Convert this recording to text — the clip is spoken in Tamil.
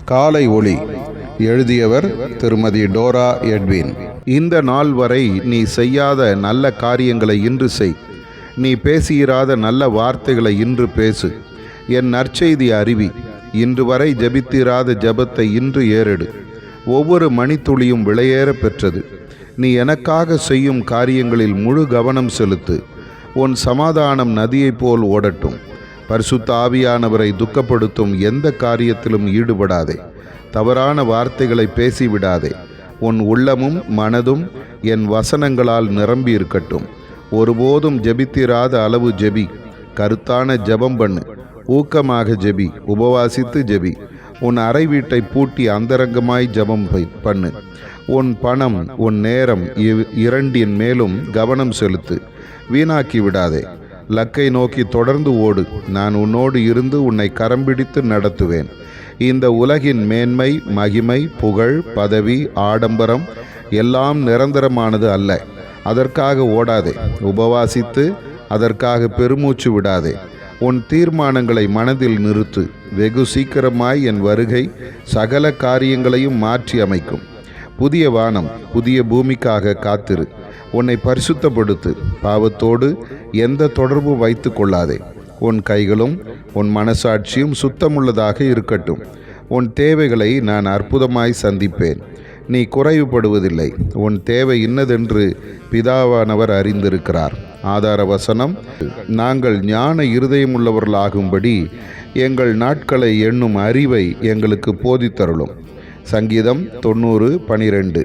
காலை ஒளி. எழுதியவர் திருமதி டோரா எட்வின். இந்த நாள் வரை நீ செய்யாத நல்ல காரியங்களை இன்று செய். நீ பேசியிராத நல்ல வார்த்தைகளை இன்று பேசு. என் நற்செய்தி அறிவி. இன்று வரை ஜெபித்திராத ஜெபத்தை இன்று ஏறெடு. ஒவ்வொரு மணித்துளியும் விலையேற பெற்றது. நீ எனக்காக செய்யும் காரியங்களில் முழு கவனம் செலுத்து. உன் சமாதானம் நதியைப் போல் ஓடட்டும். பரிசுத்த ஆவியானவரை துக்கப்படுத்தும் எந்த காரியத்திலும் ஈடுபடாதே. தவறான வார்த்தைகளை பேசிவிடாதே. உன் உள்ளமும் மனதும் என் வசனங்களால் நிரம்பி இருக்கட்டும். ஒருபோதும் ஜெபித்திராத அளவு ஜெபி. கருத்தான ஜெபம் பண்ணு. ஊக்கமாக ஜெபி. உபவாசித்து ஜெபி. உன் அறை வீட்டை பூட்டி அந்தரங்கமாய் ஜெபம் பண்ணு. உன் பணம், உன் நேரம் இரண்டின் மேலும் கவனம் செலுத்து. வீணாக்கி விடாதே. லக்கை நோக்கி தொடர்ந்து ஓடு. நான் உன்னோடு இருந்து உன்னை கரம்பிடித்து நடத்துவேன். இந்த உலகின் மேன்மை, மகிமை, புகழ், பதவி, ஆடம்பரம் எல்லாம் நிரந்தரமானது அல்ல. அதற்காக ஓடாதே. உபவாசித்து அதற்காக பெருமூச்சு விடாதே. உன் தீர்மானங்களை மனதில் நிறுத்து. வெகு சீக்கிரமாய் என் வருகை சகல காரியங்களையும் மாற்றி அமைக்கும். புதிய வானம், புதிய பூமிக்காக காத்திரு. உன்னை பரிசுத்தப்படுத்து. பாவத்தோடு எந்த தொடர்பும் வைத்து கொள்ளாதே. உன் கைகளும் உன் மனசாட்சியும் சுத்தமுள்ளதாக இருக்கட்டும். உன் தேவைகளை நான் அற்புதமாய் சந்திப்பேன். நீ குறைவுபடுவதில்லை. உன் தேவை இன்னதென்று பிதாவானவர் அறிந்திருக்கிறார். ஆதார வசனம்: நாங்கள் ஞான இருதயமுள்ளவர்களாகும்படி எங்கள் நாட்களை எண்ணும் அறிவை எங்களுக்கு போதித்தருளும். சங்கீதம் 90:12.